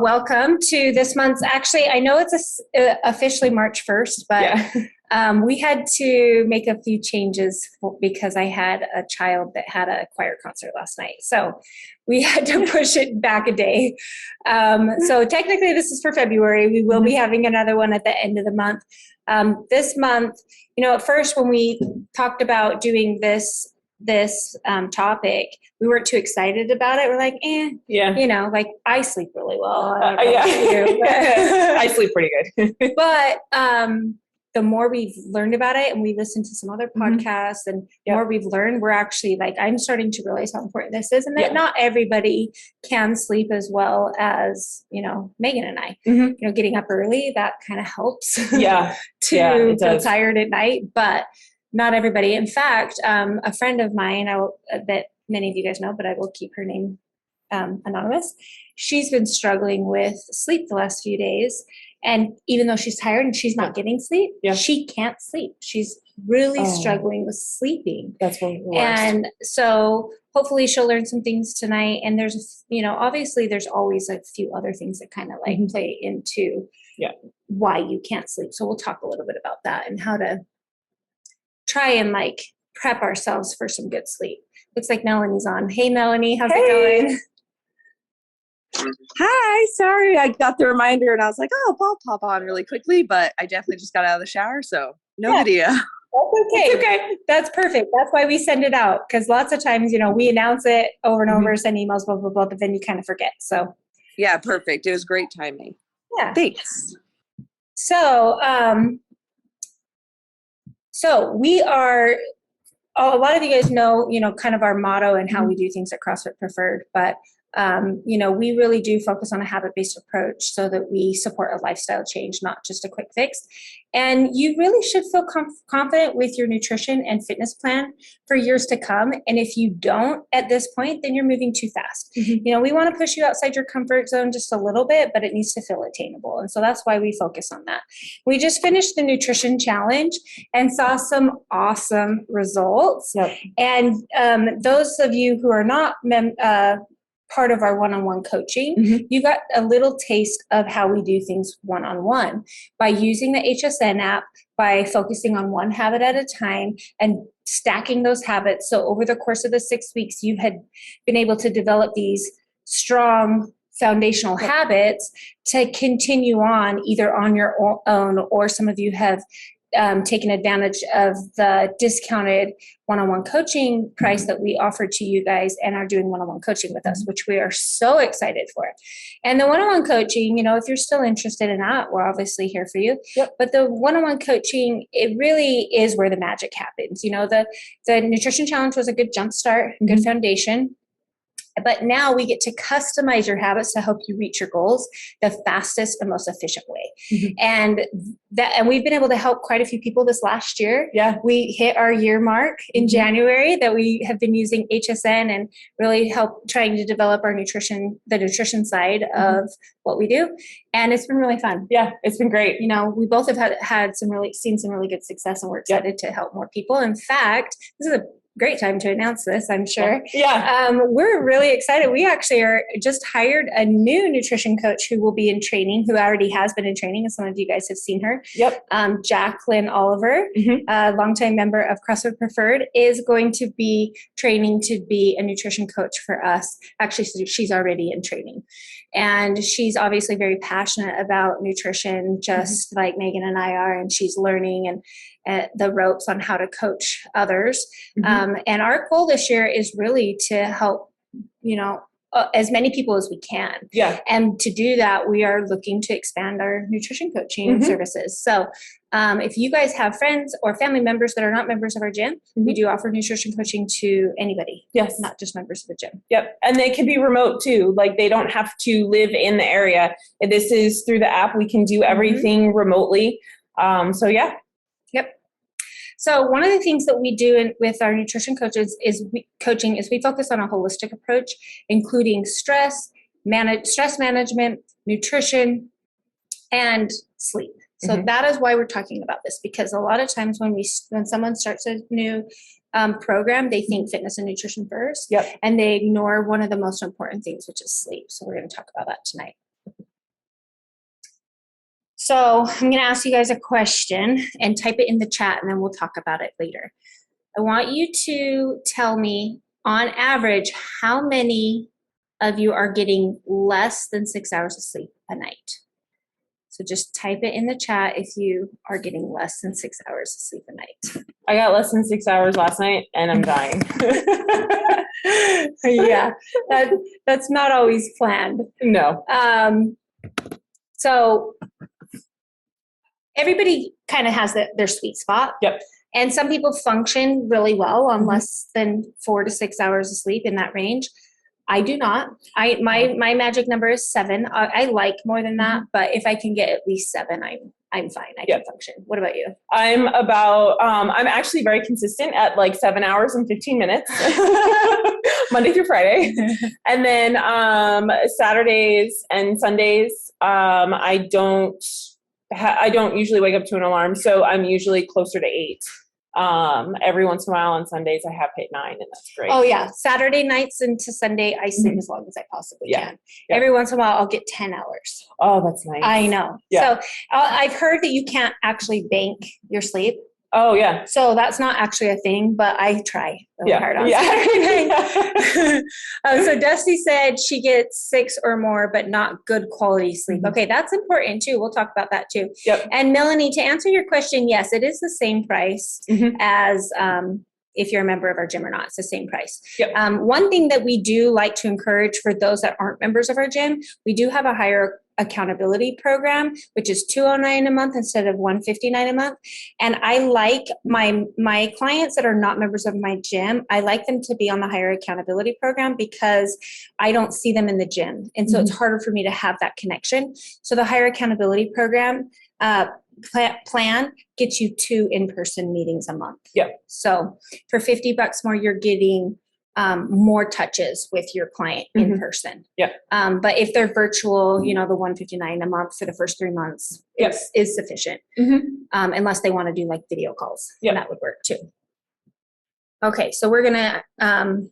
welcome to this month's, actually, I know it's officially March 1st, but we had to make a few changes because I had a child that had a choir concert last night. So we had to push it back a day. So technically this is for February. We will be having another one at the end of the month. This month, at first when we talked about doing this topic, we weren't too excited about it. We're like, like I sleep really well. I sleep pretty good. But the more we've learned about it and we listened to some other podcasts and more we've learned, we're actually I'm starting to realize how important this is, and that not everybody can sleep as well as, Megan and I, getting up early, that kind of helps to feel tired at night, but not everybody. In fact, a friend of mine, that many of you guys know, but I will keep her name anonymous. She's been struggling with sleep the last few days. And even though she's tired and she's not getting sleep, she can't sleep. She's really struggling with sleeping. That's what works. And so hopefully she'll learn some things tonight. And there's, obviously there's always a few other things that kind of play into why you can't sleep. So we'll talk a little bit about that and how to try and prep ourselves for some good sleep. Looks like Melanie's on. Hey, Melanie, how's it going? Hi, sorry, I got the reminder and I was like, I'll pop on really quickly, but I definitely just got out of the shower, so no video. That's okay. It's okay. That's perfect. That's why we send it out, because lots of times, we announce it over and over, send emails, blah, blah, blah, but then you kind of forget. So yeah, perfect. It was great timing. Yeah. Thanks. So, we are, a lot of you guys know, kind of our motto and how we do things at CrossFit Preferred, but we really do focus on a habit-based approach so that we support a lifestyle change, not just a quick fix. And you really should feel confident with your nutrition and fitness plan for years to come. And if you don't at this point, then you're moving too fast. We want to push you outside your comfort zone just a little bit, but it needs to feel attainable. And so that's why we focus on that. We just finished the nutrition challenge and saw some awesome results. Yep. And those of you who are not part of our one-on-one coaching, you got a little taste of how we do things one-on-one by using the HSN app, by focusing on one habit at a time and stacking those habits. So over the course of the 6 weeks, you had been able to develop these strong foundational habits to continue on either on your own, or some of you have taken advantage of the discounted one-on-one coaching price that we offer to you guys and are doing one-on-one coaching with us, which we are so excited for. And the one-on-one coaching, if you're still interested in that, we're obviously here for you. Yep. But the one-on-one coaching, it really is where the magic happens. The nutrition challenge was a good jump start, good foundation. But now we get to customize your habits to help you reach your goals the fastest and most efficient way. And we've been able to help quite a few people this last year. Yeah. We hit our year mark in January that we have been using HSN and really help trying to develop the nutrition side of what we do. And it's been really fun. Yeah, it's been great. We both have seen some really good success, and we're excited to help more people. In fact, this is a great time to announce this, I'm sure. Yeah. We're really excited. We actually just hired a new nutrition coach who will be in training, who already has been in training, and some of you guys have seen her. Yep. Jacqueline Oliver, a longtime member of CrossFit Preferred, is going to be training to be a nutrition coach for us. Actually, she's already in training. And she's obviously very passionate about nutrition, just like Megan and I are, and she's learning and the ropes on how to coach others. And our goal this year is really to help, as many people as we can. Yeah. And to do that, we are looking to expand our nutrition coaching services. So if you guys have friends or family members that are not members of our gym, we do offer nutrition coaching to anybody. Yes. Not just members of the gym. Yep. And they can be remote too. They don't have to live in the area. This is through the app. We can do everything remotely. So yeah. Yep. So one of the things that we do with our nutrition coaches is we focus on a holistic approach, including stress management, nutrition, and sleep. So that is why we're talking about this, because a lot of times when someone starts a new program, they think fitness and nutrition first, and they ignore one of the most important things, which is sleep. So we're going to talk about that tonight. So I'm going to ask you guys a question and type it in the chat, and then we'll talk about it later. I want you to tell me, on average, how many of you are getting less than 6 hours of sleep a night. So just type it in the chat if you are getting less than 6 hours of sleep a night. I got less than 6 hours last night and I'm dying. Yeah, that's not always planned. No. So everybody kind of has their sweet spot. Yep. And some people function really well on less than 4 to 6 hours of sleep, in that range. I do not. My magic number is 7. I like more than that, but if I can get at least 7, I'm fine. I can function. What about you? I'm actually very consistent at like 7 hours and 15 minutes, Monday through Friday. And then Saturdays and Sundays, I don't usually wake up to an alarm, so I'm usually closer to 8. Every once in a while on Sundays I have hit 9, and that's great. Oh yeah. Saturday nights into Sunday, I sleep as long as I possibly can. Yeah. Every once in a while I'll get 10 hours. Oh, that's nice. I know. Yeah. So I've heard that you can't actually bank your sleep. Oh yeah. So that's not actually a thing, but I try really hard on Saturday night. So Dusty said she gets 6 or more, but not good quality sleep. Okay, that's important too. We'll talk about that too. Yep. And Melanie, to answer your question, yes, it is the same price as if you're a member of our gym or not. It's the same price. Yep. One thing that we do like to encourage for those that aren't members of our gym, we do have a higher accountability program, which is $209 a month instead of $159 a month. And I like my clients that are not members of my gym, I like them to be on the higher accountability program because I don't see them in the gym. And so it's harder for me to have that connection. So the higher accountability program plan gets you 2 in-person meetings a month. Yeah. So for $50 more, you're getting more touches with your client in person. Yeah. But if they're virtual, the $159 a month for the first 3 months is sufficient. Unless they want to do like video calls. Yeah. That would work too. Okay. So we're going to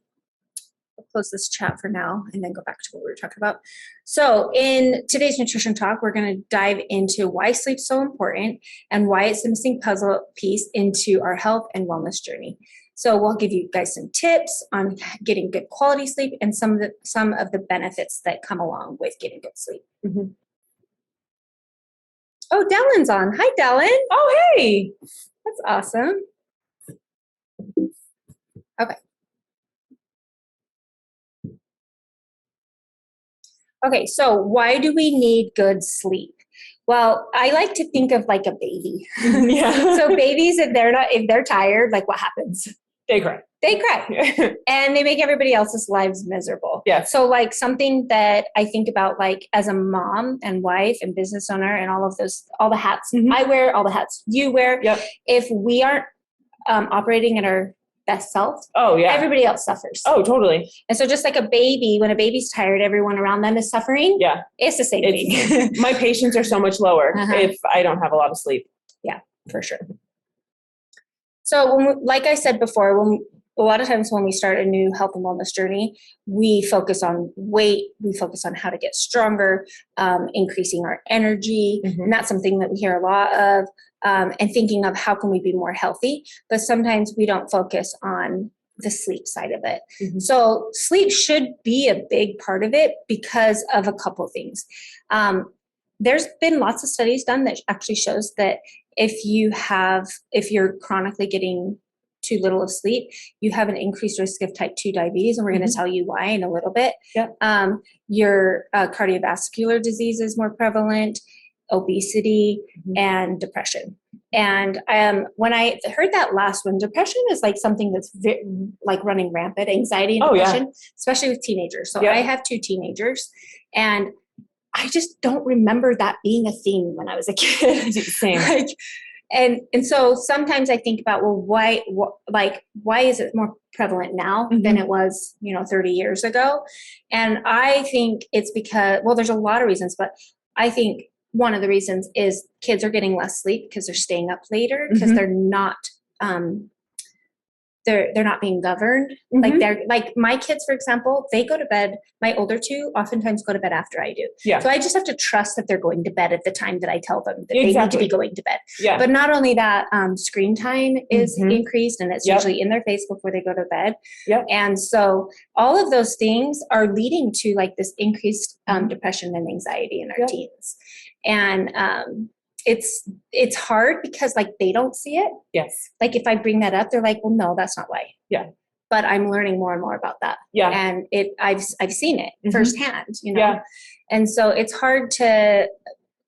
close this chat for now and then go back to what we were talking about. So in today's nutrition talk, we're going to dive into why sleep's so important and why it's the missing puzzle piece into our health and wellness journey. So we'll give you guys some tips on getting good quality sleep and some of the benefits that come along with getting good sleep. Oh, Dellen's on. Hi, Dellen. Oh, hey. That's awesome. Okay. Okay, so why do we need good sleep? Well, I like to think of like a baby. Yeah. So babies, if they're tired, like what happens? They cry. They cry. And they make everybody else's lives miserable. Yeah. So like something that I think about like as a mom and wife and business owner and all the hats I wear, all the hats you wear. Yep. If we aren't operating at our best self, everybody else suffers. Oh, totally. And so just like a baby, when a baby's tired, everyone around them is suffering. Yeah. It's the same thing. My patience are so much lower if I don't have a lot of sleep. Yeah, for sure. So like I said before, a lot of times when we start a new health and wellness journey, we focus on weight, we focus on how to get stronger, increasing our energy. And that's something that we hear a lot of, and thinking of how can we be more healthy. But sometimes we don't focus on the sleep side of it. So sleep should be a big part of it because of a couple things. There's been lots of studies done that actually shows that if you're chronically getting too little of sleep, you have an increased risk of type 2 diabetes. And we're going to tell you why in a little bit. Yep. Your cardiovascular disease is more prevalent, obesity, and depression. And when I heard that last one, depression is like something that's like running rampant, anxiety and depression, especially with teenagers. So I have 2 teenagers, and I just don't remember that being a thing when I was a kid. Same. And so sometimes I think about, well, why is it more prevalent now than it was, 30 years ago? And I think it's because, well, there's a lot of reasons, but I think one of the reasons is kids are getting less sleep because they're staying up later because they're not they're not being governed. Like they're like my kids, for example, they go to bed. My older two oftentimes go to bed after I do. Yeah. So I just have to trust that they're going to bed at the time that I tell them that they need to be going to bed. Yeah. But not only that, screen time is increased, and it's usually in their face before they go to bed. Yep. And so all of those things are leading to like this increased depression and anxiety in our teens. And it's hard because like they don't see it. Yes. Like if I bring that up, they're like, well, no, that's not why. Yeah. But I'm learning more and more about that. Yeah. And I've seen it firsthand, you know? Yeah. And so it's hard to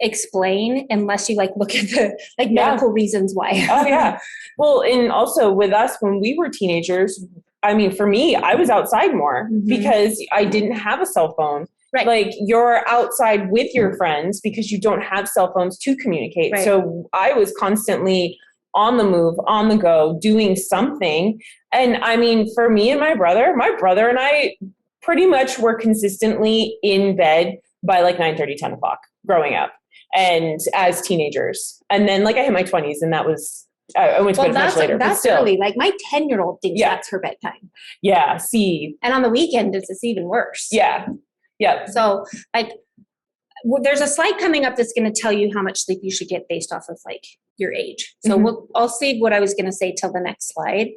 explain unless you like look at the like medical reasons why. Oh yeah. Well, and also with us, when we were teenagers, I mean, for me, I was outside more because I didn't have a cell phone. Right. Like you're outside with your friends because you don't have cell phones to communicate. Right. So I was constantly on the move, on the go, doing something. And I mean, for me and my brother and I pretty much were consistently in bed by like 9:30, 10 o'clock growing up and as teenagers. And then like I hit my 20s and that was, I went to bed much later. That's but still, early. Like my 10-year-old thinks that's her bedtime. Yeah. See. And on the weekend, it's even worse. Yeah. Yeah. So like there's a slide coming up that's going to tell you how much sleep you should get based off of like your age. So I'll save what I was going to say till the next slide.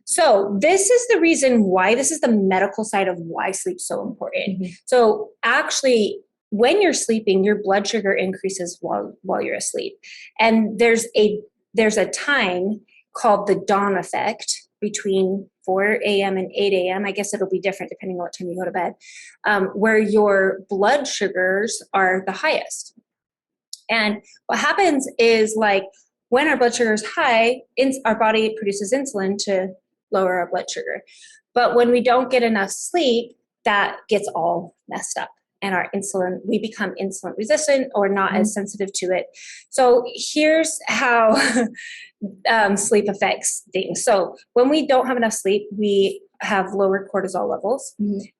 So this is the reason why, this is the medical side of why sleep's so important. So actually, when you're sleeping, your blood sugar increases while you're asleep. And there's a time called the dawn effect between 4 a.m. and 8 a.m. I guess it'll be different depending on what time you go to bed, where your blood sugars are the highest. And what happens is like when our blood sugar is high, our body produces insulin to lower our blood sugar. But when we don't get enough sleep, that gets all messed up. And we become insulin resistant or not as sensitive to it. So here's how sleep affects things. So when we don't have enough sleep, we have lower cortisol levels. It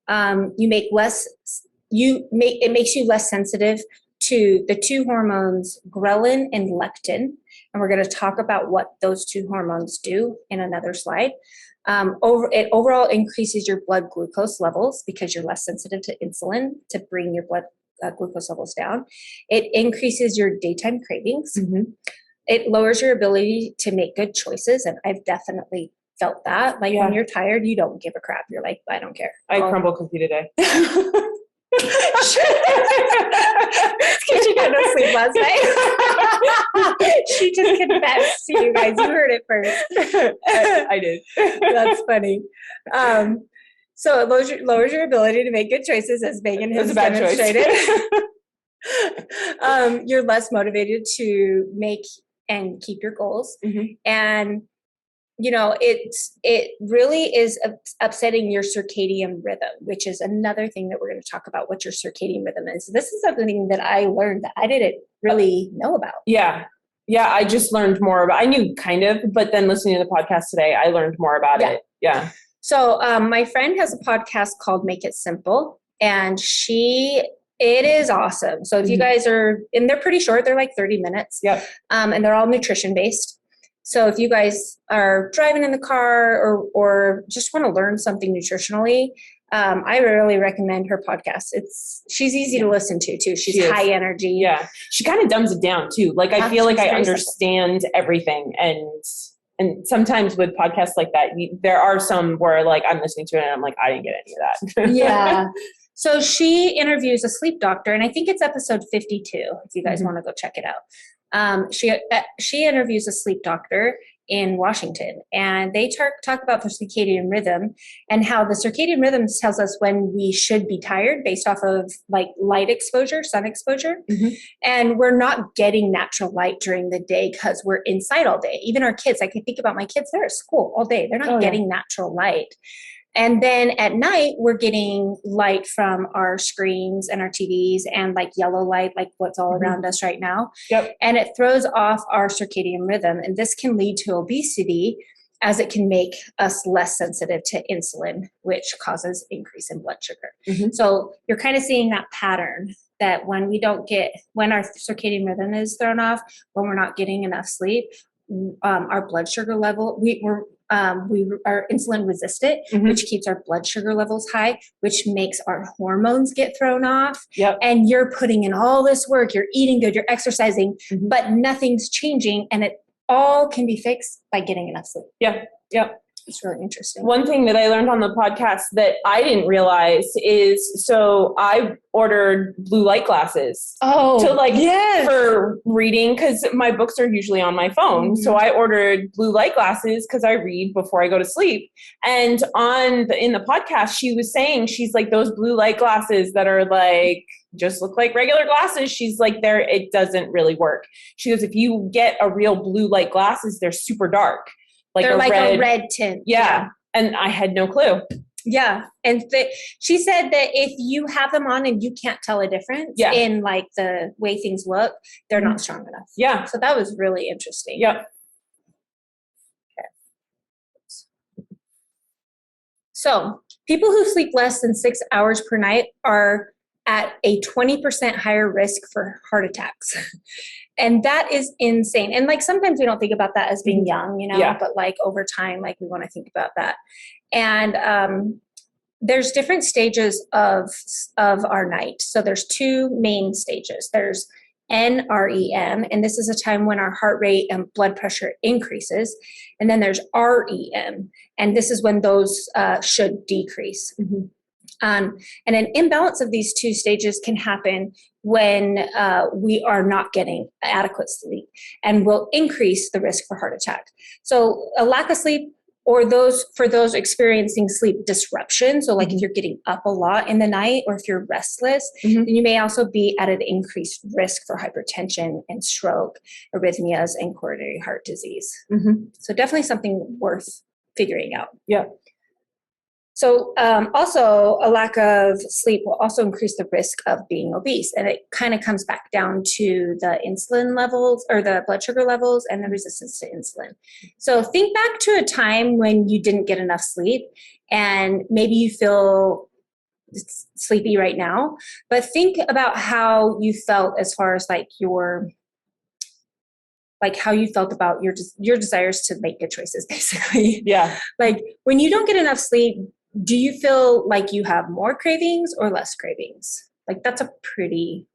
makes you less sensitive to the two hormones, ghrelin and lectin. And we're going to talk about what those two hormones do in another slide. It overall increases your blood glucose levels because you're less sensitive to insulin to bring your blood glucose levels down. It increases your daytime cravings. It lowers your ability to make good choices. And I've definitely felt that. Like when you're tired, you don't give a crap. You're like, I don't care. I crumble cookie today. Because she got no sleep last night. She just confessed to you guys. You heard it first. I did. That's funny. So it lowers your ability to make good choices, as Megan has demonstrated. You're less motivated to make and keep your goals. And you know, it really is upsetting your circadian rhythm, which is another thing that we're going to talk about, what your circadian rhythm is. This is something that I learned that I didn't really know about. Yeah. Yeah. I just learned more about, I knew kind of, but then listening to the podcast today, I learned more about it. Yeah. So my friend has a podcast called Make It Simple, and it is awesome. So if you guys and they're pretty short, they're like 30 minutes. Yep. And they're all nutrition based. So if you guys are driving in the car or just want to learn something nutritionally, I really recommend her podcast. She's easy to listen to too. She's high energy. Yeah. She kind of dumbs it down too. Like I feel like I understand everything. And sometimes with podcasts like that, there are some where like I'm listening to it and I'm like, I didn't get any of that. Yeah. So she interviews a sleep doctor, and I think it's episode 52 if you guys want to go check it out. She interviews a sleep doctor in Washington, and they talk about the circadian rhythm and how the circadian rhythm tells us when we should be tired based off of like light exposure, sun exposure. And we're not getting natural light during the day because we're inside all day. Even our kids, I can think about my kids, they're at school all day. They're not getting natural light. And then at night, we're getting light from our screens and our TVs and like yellow light, like what's all around us right now. Yep. And it throws off our circadian rhythm. And this can lead to obesity, as it can make us less sensitive to insulin, which causes increase in blood sugar. So you're kind of seeing that pattern that when our circadian rhythm is thrown off, when we're not getting enough sleep, our blood sugar level. We are insulin resistant, Mhm. which keeps our blood sugar levels high, which makes our hormones get thrown off. Yep. And you're putting in all this work, you're eating good, you're exercising, Mhm. but nothing's changing, and it all can be fixed by getting enough sleep. Yeah. Yep. It's really interesting. One thing that I learned on the podcast that I didn't realize is, so I ordered blue light glasses to yes. for reading, because my books are usually on my phone. So I ordered blue light glasses because I read before I go to sleep. And in the podcast, she was saying, she's like, those blue light glasses that are like just look like regular glasses, she's like, it doesn't really work. She goes, if you get a real blue light glasses, they're super dark. They're like a red tint. Yeah. And I had no clue. Yeah. And she said that if you have them on and you can't tell a difference in like the way things look, they're not strong enough. Yeah. So that was really interesting. Yep. Okay. So people who sleep less than 6 hours per night are at a 20% higher risk for heart attacks. And that is insane. And like sometimes we don't think about that as being young, but like over time, like we want to think about that. And there's different stages of our night. So there's two main stages. There's NREM, and this is a time when our heart rate and blood pressure increases. And then there's REM, and this is when those should decrease. And an imbalance of these two stages can happen when we are not getting adequate sleep and will increase the risk for heart attack. So a lack of sleep, or for those experiencing sleep disruption, so like if you're getting up a lot in the night or if you're restless, then you may also be at an increased risk for hypertension and stroke, arrhythmias, and coronary heart disease. So definitely something worth figuring out. Yeah. So also a lack of sleep will also increase the risk of being obese. And it kind of comes back down to the insulin levels or the blood sugar levels and the resistance to insulin. So think back to a time when you didn't get enough sleep and maybe you feel sleepy right now, but think about how you felt as far as like how you felt about your desires to make good choices, basically. Yeah. Like when you don't get enough sleep, do you feel like you have more cravings or less cravings? Like that's a pretty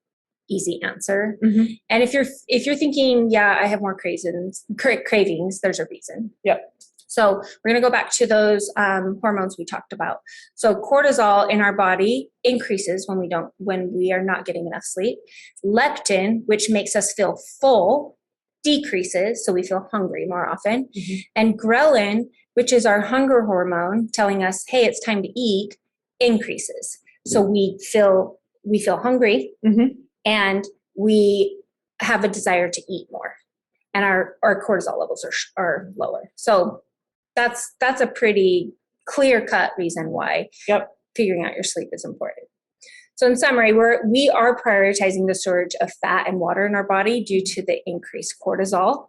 easy answer. And if you're thinking, yeah, I have more cravings, there's a reason. Yep. So we're going to go back to those hormones we talked about. So cortisol in our body increases when we are not getting enough sleep. Leptin, which makes us feel full, decreases, so we feel hungry more often. And ghrelin, which is our hunger hormone telling us, hey, it's time to eat, increases. So we feel hungry and we have a desire to eat more. And our cortisol levels are lower. So that's a pretty clear-cut reason why figuring out your sleep is important. So in summary, we are prioritizing the storage of fat and water in our body due to the increased cortisol.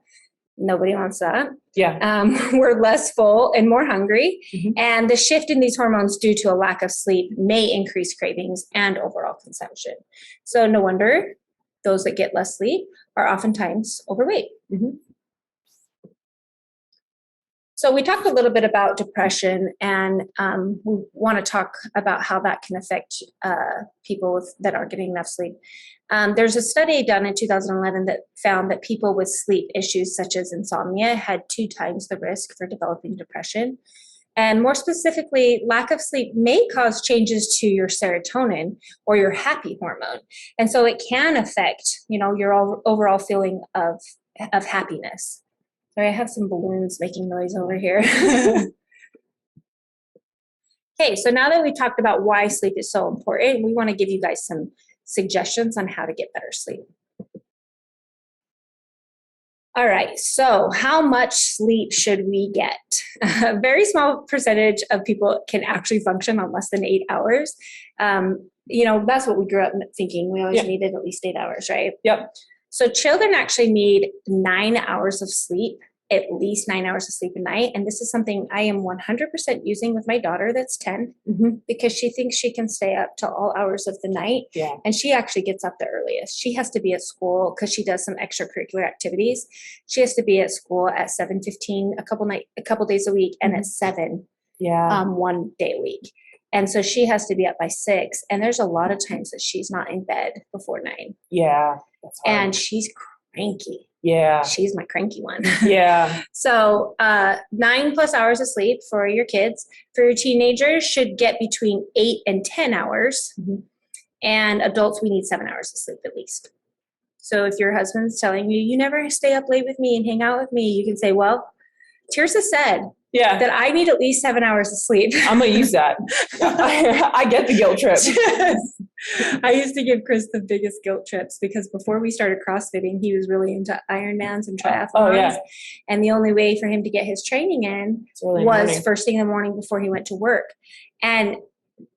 Nobody wants that. Yeah. We're less full and more hungry. And the shift in these hormones due to a lack of sleep may increase cravings and overall consumption. So no wonder those that get less sleep are oftentimes overweight. So we talked a little bit about depression, and we want to talk about how that can affect people that aren't getting enough sleep. There's a study done in 2011 that found that people with sleep issues such as insomnia had 2 times the risk for developing depression. And more specifically, lack of sleep may cause changes to your serotonin or your happy hormone. And so it can affect, your overall feeling of happiness. Sorry, I have some balloons making noise over here. Okay, so now that we talked about why sleep is so important, we want to give you guys some suggestions on how to get better sleep. All right, so how much sleep should we get? A very small percentage of people can actually function on less than 8 hours. That's what we grew up thinking. We always needed at least 8 hours, right? Yep. So children actually need 9 hours of sleep at least 9 hours of sleep a night. And this is something I am 100% using with my daughter that's 10 because she thinks she can stay up till all hours of the night. Yeah. And she actually gets up the earliest. She has to be at school because she does some extracurricular activities. She has to be at school at 7:15 a couple days a week and at 7 one day a week. And so she has to be up by 6. And there's a lot of times that she's not in bed before 9. Yeah. That's hard. And she's cranky. Yeah. She's my cranky one. Yeah. So 9+ hours of sleep for your kids. For your teenagers should get between 8 and 10 hours. And adults, we need 7 hours of sleep at least. So if your husband's telling you, you never stay up late with me and hang out with me, you can say, well, Tirsa said that I need at least 7 hours of sleep. I'm going to use that. I get the guilt trip. I used to give Chris the biggest guilt trips because before we started CrossFitting, he was really into Ironmans and triathlons. Oh, yeah. And the only way for him to get his training in was first thing in the morning before he went to work.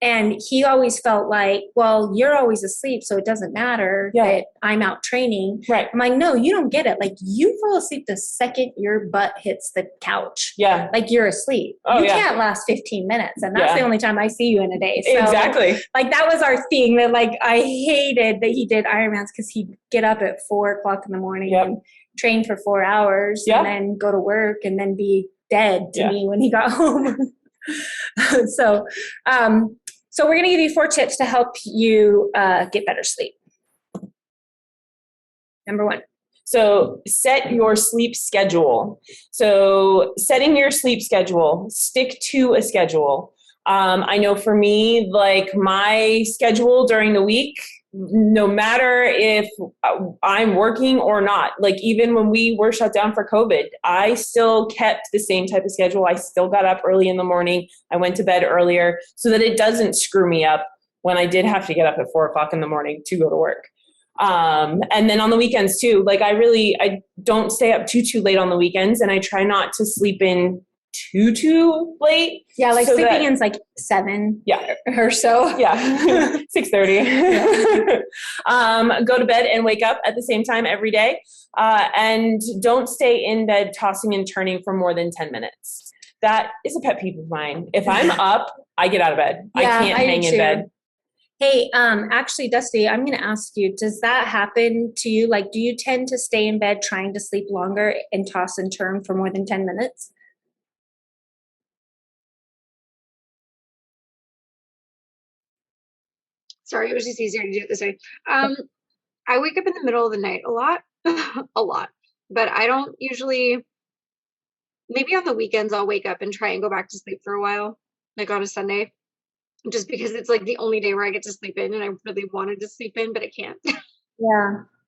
And he always felt like, well, you're always asleep, so it doesn't matter that I'm out training. Right. I'm like, no, you don't get it. Like, you fall asleep the second your butt hits the couch. Yeah. Like, you're asleep. You can't last 15 minutes. And that's the only time I see you in a day. So, exactly. like, that was our thing that, like, I hated that he did Ironmans because he'd get up at 4 o'clock in the morning and train for 4 hours and then go to work and then be dead to me when he got home. So we're going to give you 4 tips to help you get better sleep. Number 1. So set your sleep schedule. So setting your sleep schedule, stick to a schedule. I know for me, like my schedule during the week, no matter if I'm working or not, like even when we were shut down for COVID, I still kept the same type of schedule. I still got up early in the morning. I went to bed earlier so that it doesn't screw me up when I did have to get up at 4 o'clock in the morning to go to work. And then on the weekends too, like I don't stay up too late on the weekends, and I try not to sleep in too late. Yeah, like so sleeping in's like 7 or so. Yeah. 6:30. Go to bed and wake up at the same time every day. And don't stay in bed tossing and turning for more than 10 minutes. That is a pet peeve of mine. If I'm up, I get out of bed. I can't hang in bed. Hey, actually, Dusty, I'm going to ask you, does that happen to you? Like, do you tend to stay in bed trying to sleep longer and toss and turn for more than 10 minutes? Sorry, it was just easier to do it this way. I wake up in the middle of the night a lot, but I don't usually, maybe on the weekends I'll wake up and try and go back to sleep for a while, like on a Sunday, just because it's like the only day where I get to sleep in and I really wanted to sleep in, but I can't. Yeah.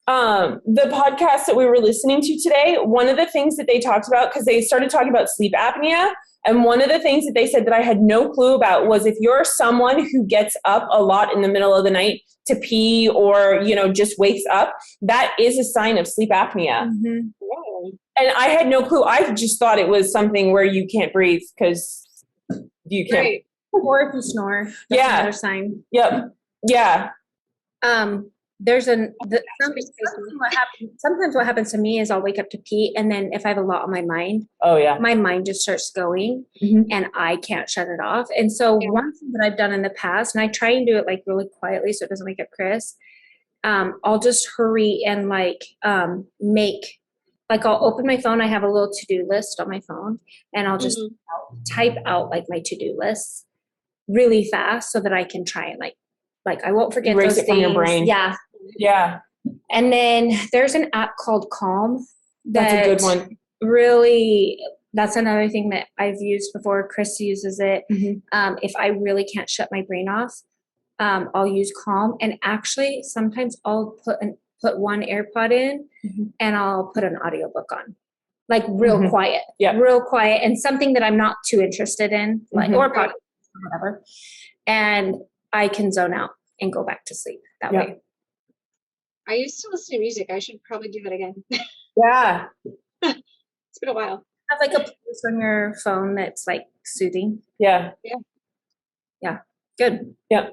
The podcast that we were listening to today, one of the things that they talked about, because they started talking about sleep apnea, and one of the things that they said that I had no clue about was if you're someone who gets up a lot in the middle of the night to pee or, just wakes up, that is a sign of sleep apnea. Mm-hmm. And I had no clue. I just thought it was something where you can't breathe because you can't. Right. Or if you snore, that's another sign. Yep. Yeah. Sometimes what happens to me is I'll wake up to pee, and then if I have a lot on my mind, my mind just starts going and I can't shut it off. And so one thing that I've done in the past, and I try and do it like really quietly so it doesn't wake up Chris, I'll just hurry and I'll open my phone. I have a little to-do list on my phone, and I'll just type out like my to-do lists really fast so that I can try and like I won't forget erase those it from your brain. Yeah. Yeah. And then there's an app called Calm. That's a good one. Really, that's another thing that I've used before. Chris uses it. If I really can't shut my brain off, I'll use Calm. And actually, sometimes I'll put one AirPod in and I'll put an audiobook on. Like real quiet. Yeah. Real quiet. And something that I'm not too interested in, or podcast, whatever. And I can zone out and go back to sleep that way. I used to listen to music. I should probably do that again. Yeah. It's been a while. Have like a place on your phone that's like soothing. Yeah. Yeah. Good. Yeah.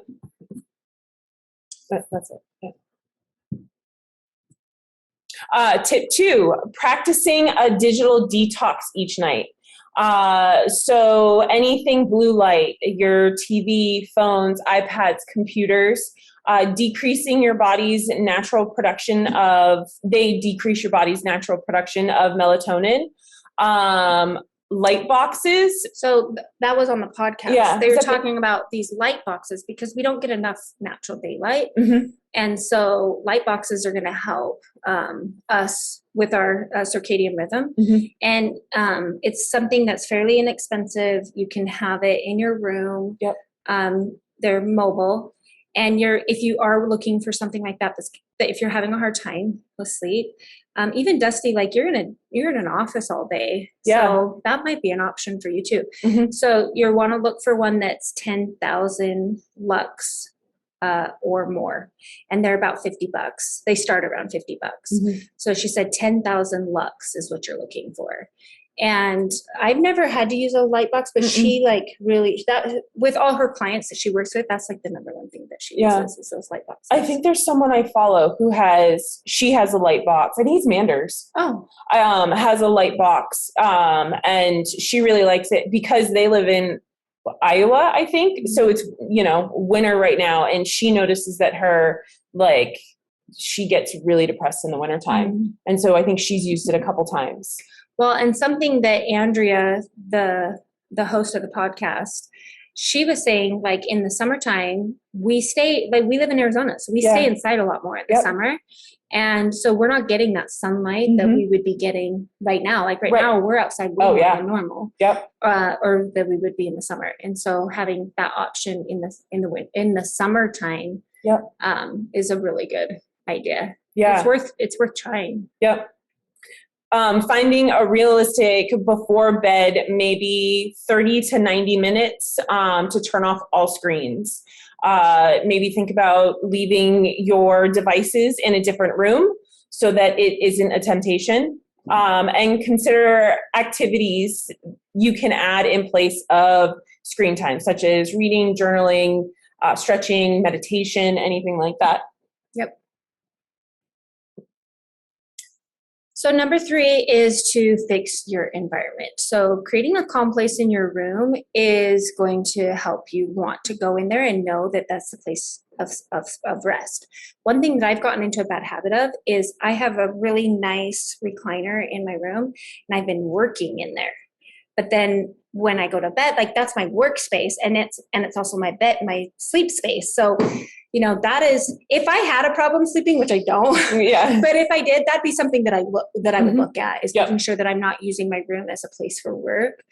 That's it. Yeah. Tip 2, practicing a digital detox each night. So anything blue light, your TV, phones, iPads, computers, decreasing your body's natural production they decrease your body's natural production of melatonin. Light boxes. So that was on the podcast. Yeah, They were talking about these light boxes because we don't get enough natural daylight. Mm-hmm. And so light boxes are going to help us with our circadian rhythm. Mm-hmm. And it's something that's fairly inexpensive. You can have it in your room. Yep. They're mobile. And if you are looking for something like that, if you're having a hard time with sleep, even Dusty, like you're in an office all day. Yeah. So that might be an option for you too. Mm-hmm. So you want to look for one that's 10,000 lux or more. And they're about $50. They start around $50. Mm-hmm. So she said 10,000 lux is what you're looking for. And I've never had to use a light box, but she really, that with all her clients that she works with, that's like the number one thing that she uses is those light boxes. I think there's someone I follow who has a light box. I think he's Manders. Oh. Has a light box. And she really likes it because they live in Iowa, I think. So it's, winter right now. And she notices that she gets really depressed in the wintertime. Mm-hmm. And so I think she's used it a couple times. Well, and something that Andrea, the host of the podcast, she was saying, like in the summertime, we live in Arizona, so we stay inside a lot more in the summer. And so we're not getting that sunlight that we would be getting right now. Like right now, we're outside way more than normal. Yep. Or that we would be in the summer. And so having that option in the summertime is a really good idea. Yeah. It's worth trying. Yep. Finding a realistic before bed, maybe 30 to 90 minutes to turn off all screens. Maybe think about leaving your devices in a different room so that it isn't a temptation. And consider activities you can add in place of screen time, such as reading, journaling, stretching, meditation, anything like that. Yep. So number 3 is to fix your environment. So creating a calm place in your room is going to help you want to go in there and know that that's the place of rest. One thing that I've gotten into a bad habit of is I have a really nice recliner in my room and I've been working in there. But then when I go to bed, like that's my workspace and it's also my bed, my sleep space. So that is, if I had a problem sleeping, which I don't, but if I did, that'd be something that I would look at is making sure that I'm not using my room as a place for work.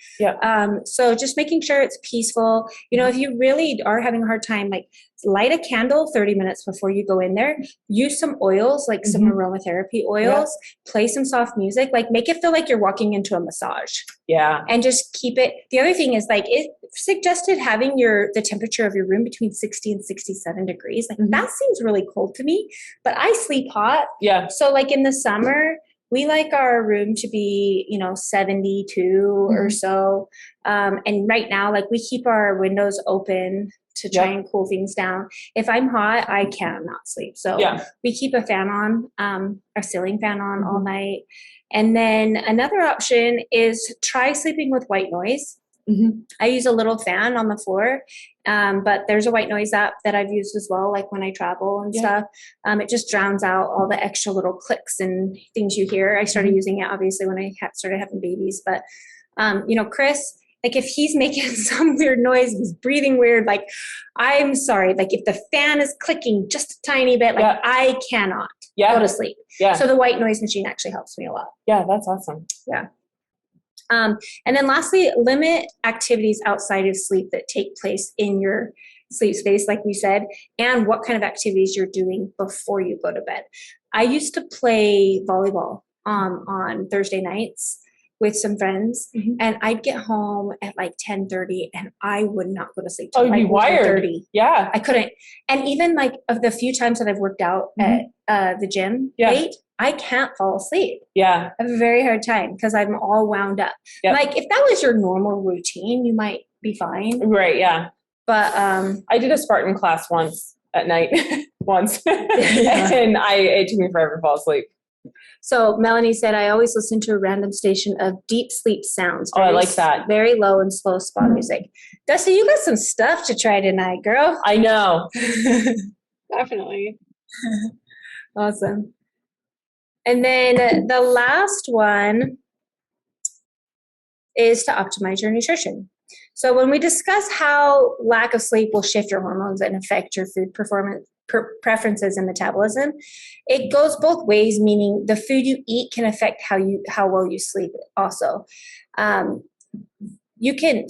So just making sure it's peaceful. If you really are having a hard time, like light a candle 30 minutes before you go in there, use some oils, like some aromatherapy oils, play some soft music, like make it feel like you're walking into a massage. Yeah. And just keep it. The other thing is like it suggested having the temperature of your room between 60 and 67 degrees. Like that seems really cold to me, but I sleep hot. Yeah. So like in the summer, we like our room to be, 72 or so. And right now, like we keep our windows open to try and cool things down. If I'm hot, I cannot sleep. So we keep a fan on, a ceiling fan on all night. And then another option is try sleeping with white noise. I use a little fan on the floor, but there's a white noise app that I've used as well, like when I travel and stuff. It just drowns out all the extra little clicks and things you hear. I started using it obviously when I started having babies, but Chris, like if he's making some weird noise, he's breathing weird, like I'm sorry, like if the fan is clicking just a tiny bit, like I cannot go to sleep. So the white noise machine actually helps me a lot. Yeah, that's awesome. Yeah. And then lastly, limit activities outside of sleep that take place in your sleep space, like we said, and what kind of activities you're doing before you go to bed. I used to play volleyball on Thursday nights with some friends, and I'd get home at like 10:30 and I would not go to sleep till like 1:30. Yeah. I couldn't. And even like of the few times that I've worked out at the gym late, I can't fall asleep. Yeah. I have a very hard time because I'm all wound up. Like if that was your normal routine, you might be fine. Right. Yeah. But I did a Spartan class once at night, and it took me forever to fall asleep. So Melanie said, I always listen to a random station of deep sleep sounds. Oh, I like that. Very low and slow spa music. Dusty, you got some stuff to try tonight, girl. I know. Definitely. Awesome. And then the last one is to optimize your nutrition. So when we discuss how lack of sleep will shift your hormones and affect your food performance, preferences and metabolism, it goes both ways, meaning the food you eat can affect how well you sleep also. You can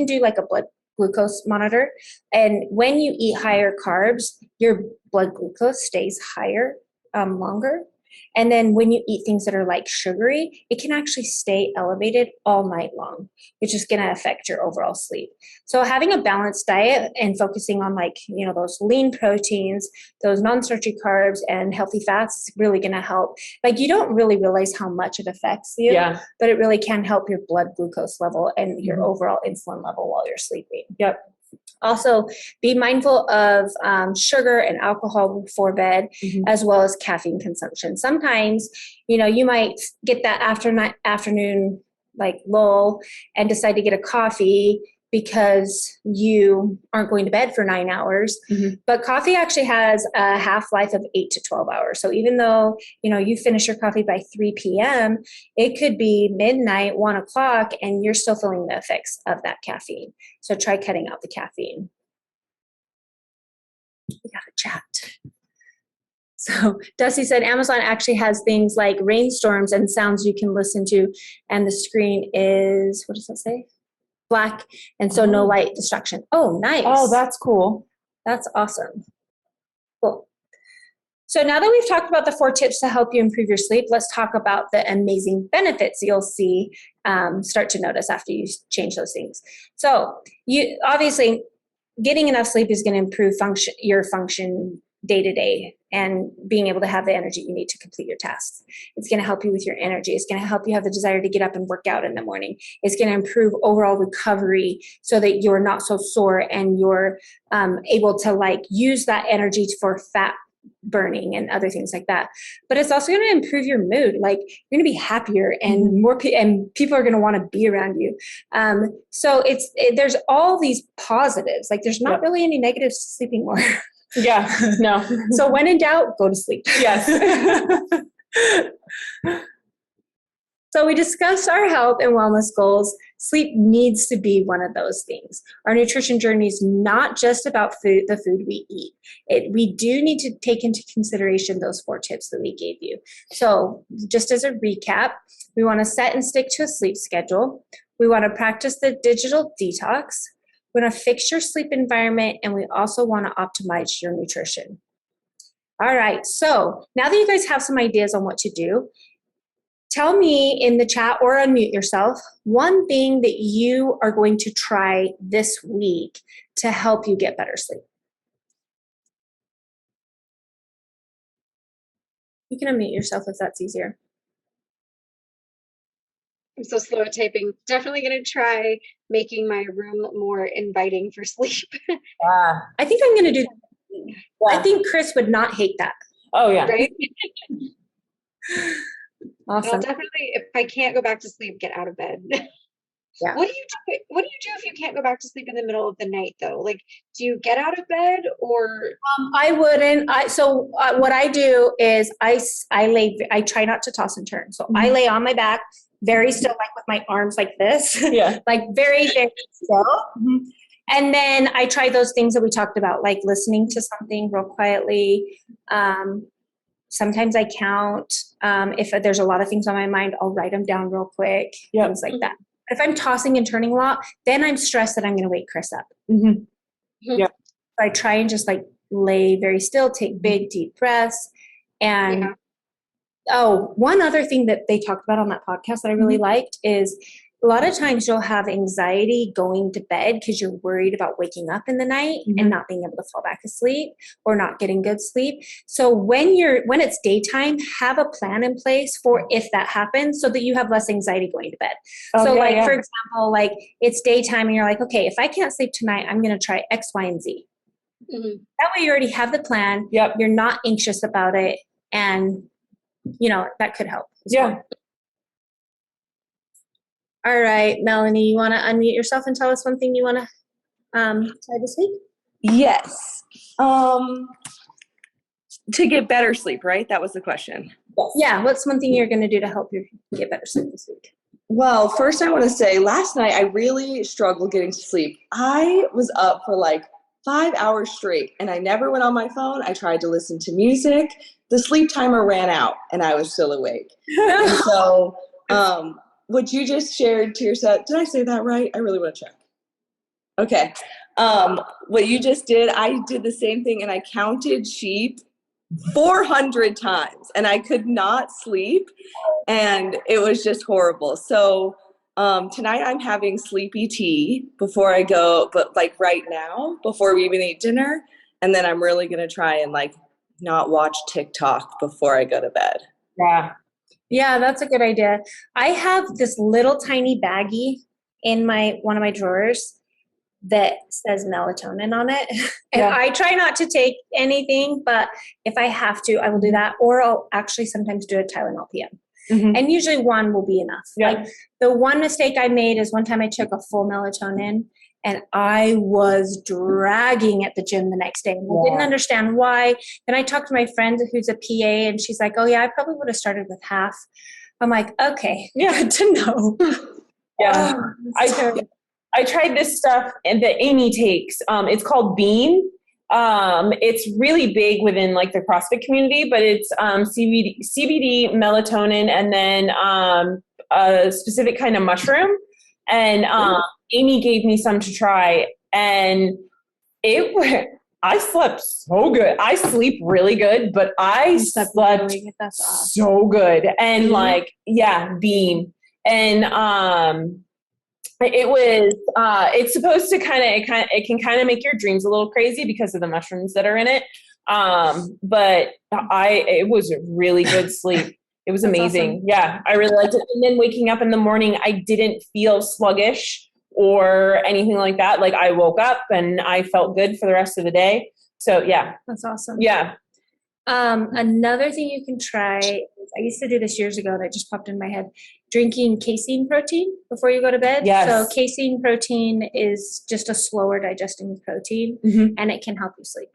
do like a blood glucose monitor, and when you eat higher carbs, your blood glucose stays higher longer. And then when you eat things that are like sugary, it can actually stay elevated all night long, which is going to affect your overall sleep. So having a balanced diet and focusing on those lean proteins, those non-starchy carbs and healthy fats is really going to help. Like, you don't really realize how much it affects you, but it really can help your blood glucose level and your overall insulin level while you're sleeping. Yep. Also, be mindful of sugar and alcohol before bed, as well as caffeine consumption. Sometimes, you might get that afternoon like lull and decide to get a coffee because you aren't going to bed for 9 hours. But coffee actually has a half-life of 8 to 12 hours. So even though, you finish your coffee by 3 p.m., it could be midnight, 1 o'clock, and you're still feeling the effects of that caffeine. So try cutting out the caffeine. We got a chat. So Dusty said Amazon actually has things like rainstorms and sounds you can listen to. And the screen is, what does that say? Black, and so no light distraction. Oh, nice. Oh, that's cool. That's awesome. Cool. So now that we've talked about the 4 tips to help you improve your sleep, let's talk about the amazing benefits you'll see start to notice after you change those things. So you obviously getting enough sleep is going to improve your function day to day and being able to have the energy you need to complete your tasks. It's going to help you with your energy. It's going to help you have the desire to get up and work out in the morning. It's going to improve overall recovery so that you're not so sore and you're able to use that energy for fat burning and other things like that. But it's also going to improve your mood. Like, you're going to be happier and and people are going to want to be around you. So there's all these positives. Like, there's not really any negatives to sleeping more. Yeah, no. So when in doubt, go to sleep. Yes. So we discussed our health and wellness goals. Sleep needs to be one of those things. Our nutrition journey is not just about the food we eat. We do need to take into consideration those 4 tips that we gave you. So just as a recap, we want to set and stick to a sleep schedule. We want to practice the digital detox. We want to fix your sleep environment, and we also want to optimize your nutrition. All right, so now that you guys have some ideas on what to do, tell me in the chat or unmute yourself one thing that you are going to try this week to help you get better sleep. You can unmute yourself if that's easier. I'm so slow at typing. Definitely going to try making my room more inviting for sleep. I think I'm going to do that. I think Chris would not hate that. Oh, yeah. Right? Awesome. I'll definitely, if I can't go back to sleep, get out of bed. Yeah. What do you do if you can't go back to sleep in the middle of the night though? Like, do you get out of bed or? I wouldn't. What I do is I try not to toss and turn. So I lay on my back, very still, like with my arms like this. Yeah. Like very, very still. And then I try those things that we talked about, like listening to something real quietly. Sometimes I count. If there's a lot of things on my mind, I'll write them down real quick. Things like that. But if I'm tossing and turning a lot, then I'm stressed that I'm going to wake Chris up. Yeah. So I try and just lay very still, take big, deep breaths. And one other thing that they talked about on that podcast that I really liked is a lot of times you'll have anxiety going to bed because you're worried about waking up in the night and not being able to fall back asleep or not getting good sleep. So when it's daytime, have a plan in place for if that happens so that you have less anxiety going to bed. For example, it's daytime and you're like, okay, if I can't sleep tonight, I'm going to try X, Y, and Z. That way you already have the plan. Yep. You're not anxious about it. And that could help. as Yeah. well. All right, Melanie, you want to unmute yourself and tell us one thing you want to try this week? Yes. To get better sleep, right? That was the question. Yeah, what's one thing you're going to do to help you get better sleep this week? Well, first I want to say last night I really struggled getting to sleep. I was up for like 5 hours straight and I never went on my phone. I tried to listen to music. The sleep timer ran out and I was still awake. And so what you just shared to yourself, did I say that right? I really want to check. Okay. What you just did, I did the same thing and I counted sheep 400 times and I could not sleep and it was just horrible. So tonight I'm having sleepy tea before I go, but like right now, before we even eat dinner. And then I'm really going to try and like not watch TikTok before I go to bed. Yeah. Yeah, that's a good idea. I have this little tiny baggie in one of my drawers that says melatonin on it. And Yeah. I try not to take anything, but if I have to, I will do that. Or I'll actually sometimes do a Tylenol PM. Mhm. And usually one will be enough. Yeah. Like the one mistake I made is one time I took a full melatonin and I was dragging at the gym the next day. And I didn't understand why. Then I talked to my friend who's a PA and she's like, oh yeah, I probably would have started with half. I'm like, okay, good to know. Yeah. Oh, I tried this stuff that Amy takes. It's called Beam. It's really big within like the CrossFit community, but it's CBD, melatonin, and then a specific kind of mushroom. And Amy gave me some to try, and I slept so good. I sleep really good, but I slept really good. That's awesome. so good. And Beam. And it was it's supposed to it can kind of make your dreams a little crazy because of the mushrooms that are in it. But it was a really good sleep. It was amazing. Awesome. Yeah, I really liked it. And then waking up in the morning, I didn't feel sluggish or anything like that. Like I woke up and I felt good for the rest of the day. So yeah. That's awesome. Yeah. Another thing you can try, I used to do this years ago and it just popped in my head, drinking casein protein before you go to bed. Yes. So casein protein is just a slower digesting protein and it can help you sleep.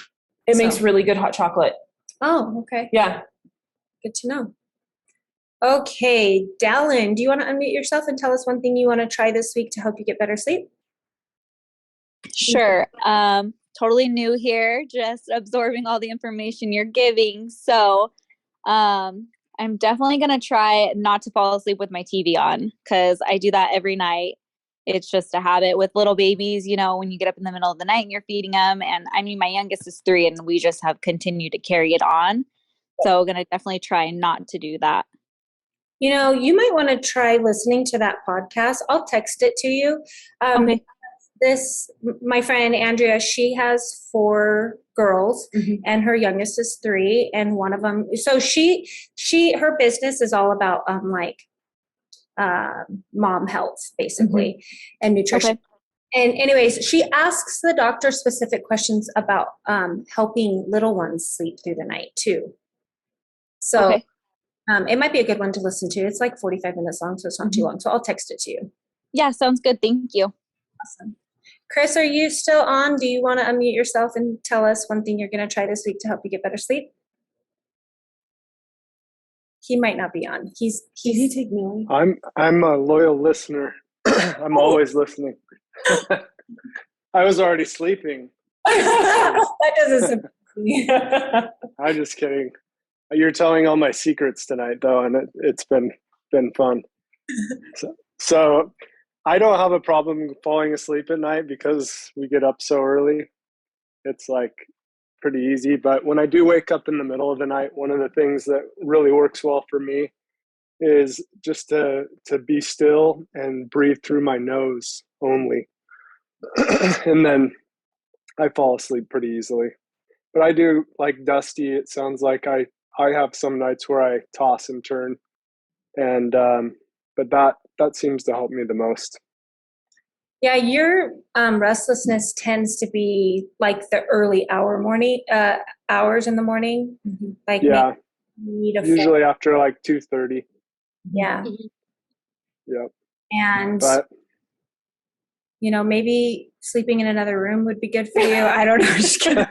It makes really good hot chocolate. Oh, okay. Yeah. Good to know. Okay, Dallin, do you want to unmute yourself and tell us one thing you want to try this week to help you get better sleep? Sure. Totally new here, just absorbing all the information you're giving. So I'm definitely going to try not to fall asleep with my TV on because I do that every night. It's just a habit with little babies, when you get up in the middle of the night and you're feeding them. And I mean, my youngest is 3 and we just have continued to carry it on. So I'm going to definitely try not to do that. You might want to try listening to that podcast. I'll text it to you. Okay. My friend Andrea, she has 4 girls and her youngest is 3 and one of them, so her business is all about mom health basically and nutrition. Okay. And anyways, she asks the doctor specific questions about helping little ones sleep through the night too. So Okay. It might be a good one to listen to. It's like 45 minutes long, so it's not too long. So I'll text it to you. Yeah, sounds good. Thank you. Awesome. Chris, are you still on? Do you want to unmute yourself and tell us one thing you're going to try this week to help you get better sleep? He might not be on. Did he take Millie? I'm a loyal listener. I'm always listening. I was already sleeping. That doesn't surprise me. I'm just kidding. You're telling all my secrets tonight, though, and it's been fun. So I don't have a problem falling asleep at night because we get up so early. It's like pretty easy. But when I do wake up in the middle of the night, one of the things that really works well for me is just to be still and breathe through my nose only. And then I fall asleep pretty easily. But I do, like Dusty, it sounds like I have some nights where I toss and turn. And but that seems to help me the most. Yeah, your restlessness tends to be like the early hours in the morning. Like need a Usually after like 2:30. yeah. Yep. And But maybe sleeping in another room would be good for you. I don't know. Just kidding.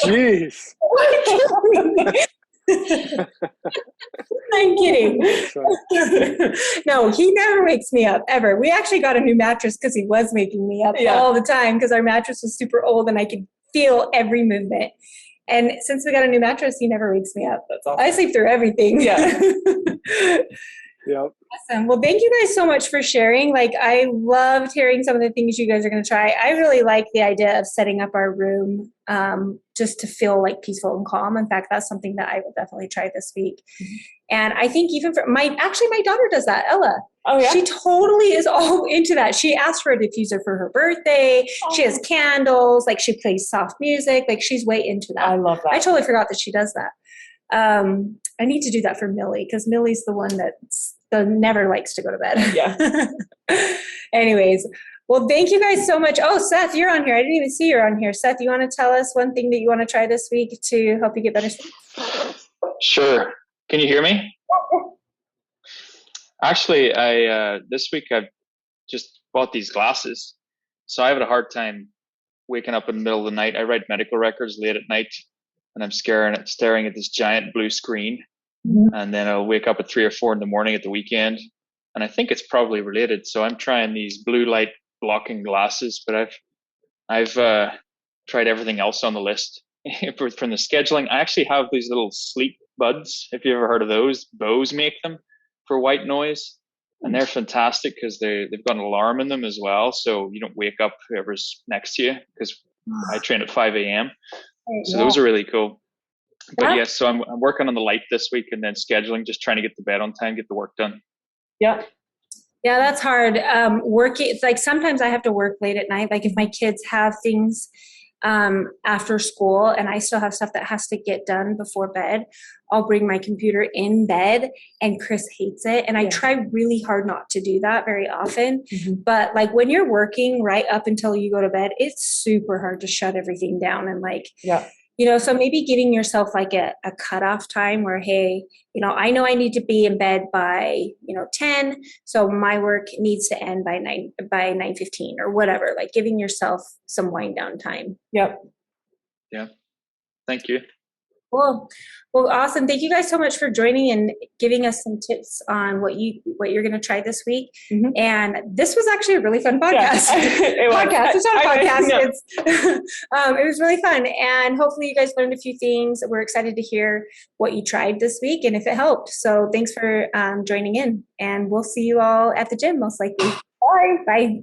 jeez. I'm kidding. So, No, he never wakes me up ever. We actually got a new mattress because he was waking me up Yeah. all the time because our mattress was super old and I could feel every movement. And since we got a new mattress, he never wakes me up. That's awesome. I sleep through everything. Yeah. yep. Awesome. Well, thank you guys so much for sharing. Like, I loved hearing some of the things you guys are going to try. I really like the idea of setting up our room just to feel like peaceful and calm. In fact, that's something that I will definitely try this week. Mm-hmm. And I think even for my daughter does that, Ella. Oh, yeah? She totally is all into that. She asked for a diffuser for her birthday. She has candles. Like, she plays soft music. Like, she's way into that. I love that. I totally forgot that she does that. I need to do that for Millie because Millie's the one that never likes to go to bed. Yeah. Anyways, well, thank you guys so much. Oh, Seth, you're on here. I didn't even see you're on here. Seth, you want to tell us one thing that you want to try this week to help you get better sleep? Sure. Can you hear me? Actually, I this week I've just bought these glasses, so I have a hard time waking up in the middle of the night. I write medical records late at night, and I'm staring at this giant blue screen, and then I'll wake up at 3 or 4 in the morning at the weekend, and I think it's probably related. So I'm trying these blue light blocking glasses, but I've tried everything else on the list. From the scheduling, I actually have these little sleep buds. If you ever heard of those, Bose make them for white noise, and they're fantastic because they've got an alarm in them as well, so you don't wake up whoever's next to you. Because I train at 5 a.m. So those are really cool. But yes, so I'm working on the light this week, and then scheduling, just trying to get to bed on time, get the work done. Yeah. Yeah, that's hard. Working, it's like sometimes I have to work late at night. Like if my kids have things after school and I still have stuff that has to get done before bed, I'll bring my computer in bed, and Chris hates it. And I try really hard not to do that very often. But like when you're working right up until you go to bed, it's super hard to shut everything down and like, so maybe giving yourself like a cutoff time where, hey, I know I need to be in bed by, 10. So my work needs to end by 9:15 or whatever, like giving yourself some wind down time. Yep. Yeah. Thank you. Cool. Well, awesome. Thank you guys so much for joining and giving us some tips on what you're going to try this week. And this was actually a really fun podcast. It's not a podcast. It was really fun. And hopefully you guys learned a few things. We're excited to hear what you tried this week and if it helped. So thanks for joining in, and we'll see you all at the gym most likely. Bye. Bye.